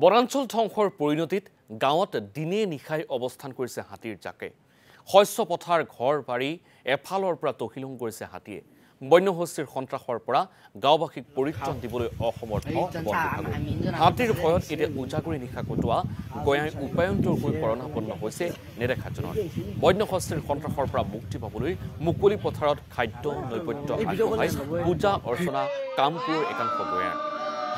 বনাঞ্চল ধ্বংসৰ পৰিণতিত গাঁৱত দিনে নিশাই অৱস্থান কৰিছে হাতীৰ জাকে শস্য পথাৰ ঘৰ বাৰী এফালৰ পৰা তহিলং কৰিছে হাতীয়ে বন্যহস্তীৰ সন্ত্ৰাসৰ পৰা গাঁওবাসীক পৰিত্ৰাণ দিবলৈ অসমৰ্থ হাতীৰ ভয়ত এতিয়া উজাগৰি নিশা কটোৱা গয়াই উপায়ন্তৰ হৈ শৰণাপন্ন হৈছে নেদেখাজনৰ বন্যহস্তীৰ সন্ত্ৰাসৰ পৰা মুক্তি পাবলৈ মুকলি পথাৰত খাদ্য নৈপত্য আগবঢ়াই পূজা অৰ্চনা কামপুৰ একাংশ গয়াৰ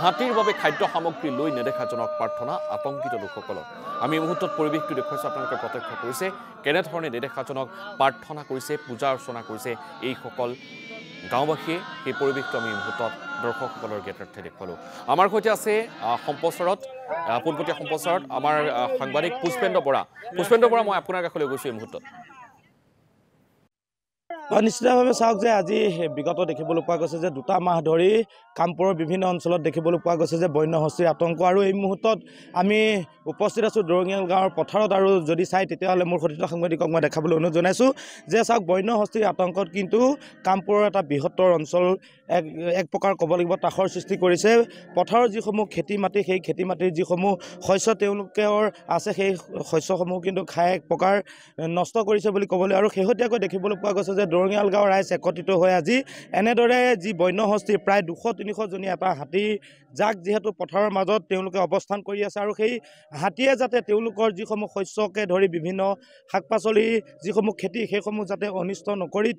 হাতীৰ বাবে খাদ্য সামগ্ৰী লৈ নেদেখাজনক প্ৰাৰ্থনা আতংকিত লোকসকলৰ আমি মুহূৰ্তত পৰিৱেশটো দেখুৱাইছো আপোনালোকে প্ৰত্যক্ষ কৰিছে কেনেধৰণে নেদেখাজনক প্ৰাৰ্থনা কৰিছে পূজা অৰ্চনা কৰিছে এইসকল গাঁওবাসীয়ে সেই পৰিৱেশটো আমি মুহূৰ্তত দৰ্শকসকলৰ জ্ঞাতাৰ্থে দেখুৱালোঁ আমাৰ সৈতে আছে সম্প্ৰচাৰত পোনপটীয়া সম্প্ৰচাৰত আমাৰ সাংবাদিক পুষ্পেন্দ্ৰ বৰা মই আপোনাৰ কাষলৈ গৈছোঁ এই মুহূৰ্তত নিশ্চিতভাৱে চাওক যে আজি বিগত দেখিবলৈ পোৱা গৈছে যে 2টা মাহ ধৰি কামপুৰৰ বিভিন্ন অঞ্চলত দেখিবলৈ পোৱা গৈছে যে বন্যহস্তীৰ আতংক আৰু এই মুহূৰ্তত আমি উপস্থিত আছোঁ দৰঙিয়াল গাঁৱৰ পথাৰত আৰু যদি চাই তেতিয়াহ'লে মোৰ সতীৰ্থ সাংবাদিকক মই দেখাবলৈ অনুৰোধ জনাইছোঁ যে চাওক বন্যহস্তীৰ আতংকত কিন্তু কামপুৰৰ এটা বৃহত্তৰ অঞ্চল এক প্ৰকাৰ ক'ব লাগিব ত্ৰাসৰ সৃষ্টি কৰিছে পথাৰৰ যিসমূহ খেতি মাটি সেই খেতি মাটিৰ যিসমূহ শস্য তেওঁলোকৰ আছে সেই শস্যসমূহ কিন্তু খাই এক প্ৰকাৰ নষ্ট কৰিছে বুলি ক'বলৈ আৰু শেহতীয়াকৈ দেখিবলৈ পোৱা গৈছে যে দৰঙিয়াল গাঁৱৰ ৰাইজ একত্ৰিত হৈ আজি এনেদৰে যি বন্যহস্তী প্ৰায় 200-300 জনী এটা হাতী যাক যিহেতু পথাৰৰ মাজত তেওঁলোকে অৱস্থান কৰি আছে আৰু সেই হাতীয়ে যাতে তেওঁলোকৰ যিসমূহ শস্যকে ধৰি বিভিন্ন শাক পাচলি যিসমূহ খেতি সেইসমূহ যাতে অনিষ্ট নকৰি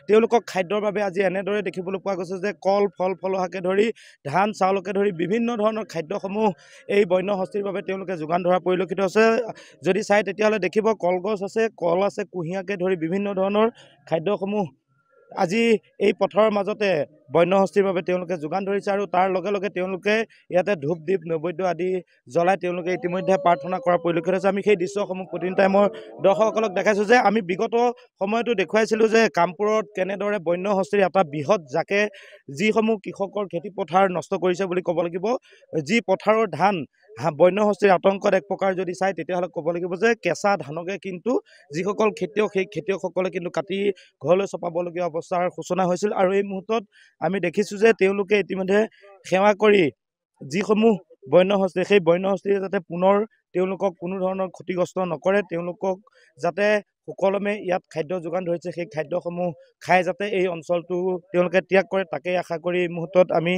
তেওঁলোকক খাদ্যৰ বাবে আজি এনেদৰে দেখিবলৈ পোৱা গৈছে যে কল ফলহাকে ধৰি ধান চাউলকে ধৰি বিভিন্ন ধৰণৰ খাদ্যসমূহ এই বন্যহস্তীৰ বাবে তেওঁলোকে যোগান ধৰা পৰিলক্ষিত হৈছে যদি চাই তেতিয়াহ'লে দেখিব কলগছ আছে কল আছে কুঁহিয়াকে ধৰি বিভিন্ন ধৰণৰ খাদ্যসমূহ আজি এই পথাৰৰ মাজতে বন্যহস্তীৰ বাবে তেওঁলোকে যোগান ধৰিছে আৰু তাৰ লগে লগে তেওঁলোকে ইয়াতে ধূপ দীপ নৈবেদ্য আদি জ্বলাই তেওঁলোকে ইতিমধ্যে প্ৰাৰ্থনা কৰা পৰিলক্ষিত হৈছে আমি সেই দৃশ্যসমূহ প্ৰতিদিন টাইমৰ দৰ্শকসকলক দেখাইছোঁ যে আমি বিগত সময়তো দেখুৱাইছিলোঁ যে কামপুৰত কেনেদৰে বন্যহস্তীৰ এটা বৃহৎ জাকে যিসমূহ কৃষকৰ খেতি পথাৰ নষ্ট কৰিছে বুলি ক'ব লাগিব যি পথাৰৰ ধান বন্যহস্তীৰ আতংকত এক প্ৰকাৰ যদি চাই তেতিয়াহ'লে ক'ব লাগিব যে কেঁচা ধানকে কিন্তু যিসকল খেতিয়ক সেই খেতিয়কসকলে কিন্তু কাটি ঘৰলৈ চপাবলগীয়া অৱস্থাৰ সূচনা হৈছিল আৰু এই মুহূৰ্তত আমি দেখিছোঁ যে তেওঁলোকে ইতিমধ্যে সেৱা কৰি যিসমূহ বন্যহস্তী সেই বন্যহস্তীয়ে যাতে পুনৰ তেওঁলোকক কোনো ধৰণৰ ক্ষতিগ্ৰস্ত নকৰে তেওঁলোকক যাতে সুকলমে ইয়াত খাদ্য যোগান ধৰিছে সেই খাদ্যসমূহ খাই যাতে এই অঞ্চলটো তেওঁলোকে ত্যাগ কৰে তাকেই আশা কৰি এই মুহূৰ্তত আমি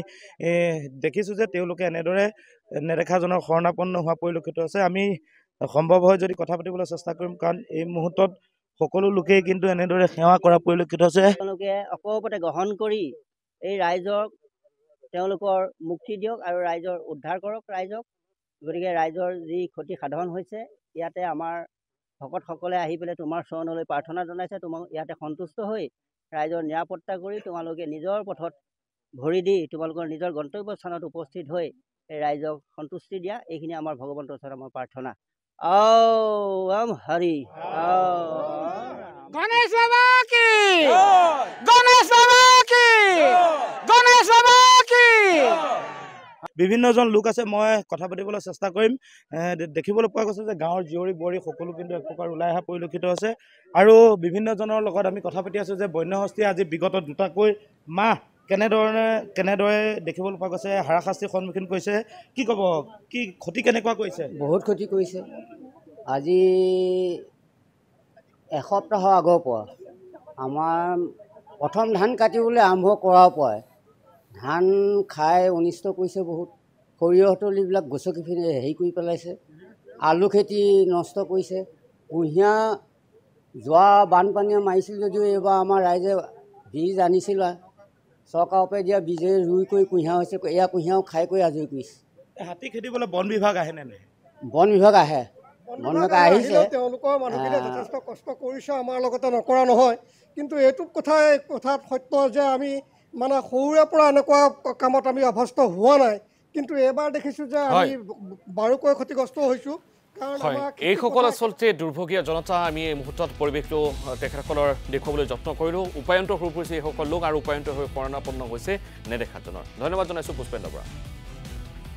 দেখিছোঁ যে তেওঁলোকে এনেদৰে নেদেখাজনৰ শৰণাপন্ন হোৱা পৰিলক্ষিত হৈছে আমি সম্ভৱ হয় যদি কথা পাতিবলৈ চেষ্টা কৰিম কাৰণ এই মুহূৰ্তত সকলো লোকেই কিন্তু এনেদৰে সেৱা কৰা পৰিলক্ষিত হৈছে তেওঁলোকে অকপতে গ্ৰহণ কৰি এই ৰাইজক তেওঁলোকৰ মুক্তি দিয়ক আৰু ৰাইজৰ উদ্ধাৰ কৰক ৰাইজক গতিকে ৰাইজৰ যি ক্ষতি সাধন হৈছে ইয়াতে আমাৰ ভকতসকলে আহি পেলাই তোমাৰ চৰণলৈ প্ৰাৰ্থনা জনাইছে তোমাক ইয়াতে সন্তুষ্ট হৈ ৰাইজৰ নিৰাপত্তা কৰি তোমালোকে নিজৰ পথত ভৰি দি তোমালোকৰ নিজৰ গন্তব্যস্থানত উপস্থিত হৈ ৰাইজক সন্তুষ্টি দিয়া এইখিনি আমাৰ ভগৱন্তৰ ওচৰত আমাৰ প্ৰাৰ্থনা হৰি গণেশ বাবা কি গণেশ বাবা কি গণেশ বাবা কি বিভিন্নজন লোক আছে মই কথা পাতিবলৈ চেষ্টা কৰিম দেখিবলৈ পোৱা গৈছে যে গাঁৱৰ জীয়ৰী বোৱাৰী সকলো কিন্তু এক প্ৰকাৰ ওলাই অহা পৰিলক্ষিত হৈছে আৰু বিভিন্নজনৰ লগত আমি কথা পাতি আছোঁ যে বন্যহস্তীয়ে আজি বিগত 2টাকৈ মাহ কেনেদৰে দেখিবলৈ পোৱা গৈছে হাৰাশাস্তিৰ সন্মুখীন কৰিছে কি ক'ব কি ক্ষতি কেনেকুৱা কৰিছে বহুত ক্ষতি কৰিছে আজি এসপ্তাহৰ আগৰ পৰা আমাৰ প্ৰথম ধান কাটিবলৈ আৰম্ভ কৰাৰ পৰাই ধান খাই অনিষ্ট কৰিছে বহুত সৰিয়হতলীবিলাক গছকি পিনে হেৰি কৰি পেলাইছে আলু খেতি নষ্ট কৰিছে কুঁহিয়াৰ যোৱা বানপানীয়ে মাৰিছিল যদিও এইবাৰ আমাৰ ৰাইজে বীজ আনিছিল চৰকাৰৰ পৰা দিয়া বীজে ৰুই কৰি কুঁহিয়াৰ হৈছে এয়া কুঁহিয়াৰো খাই কৰি আজৰি কৰিছে হাতী খেদিবলৈ বন বিভাগ আহেনে নাই বন বিভাগ আহে বন বিভাগ আহিছে তেওঁলোকৰ মানুহখিনিয়ে যথেষ্ট কষ্ট কৰিছে আমাৰ লগতে নকৰা নহয় কিন্তু এইটো কথাত সত্য যে আমি মানে সৰুৰে পৰা এনেকুৱা কামত আমি অভ্যস্ত হোৱা নাই কিন্তু এবাৰ দেখিছোঁ যে আমি বাৰুকৈ ক্ষতিগ্ৰস্ত হৈছোঁ এইসকল আচলতে দুৰ্ভগীয়া জনতা আমি এই মুহূৰ্তত পৰিৱেশটো তেখেতসকলৰ দেখুৱাবলৈ যত্ন কৰিলোঁ উপায়ন্তৰ হৈ পৰিছে এইসকল লোক আৰু উপায়ন্তৰ হৈ শৰণাপন্ন হৈছে নেদেখাজনৰ ধন্যবাদ জনাইছোঁ পুষ্পেন্দ্ৰ বৰা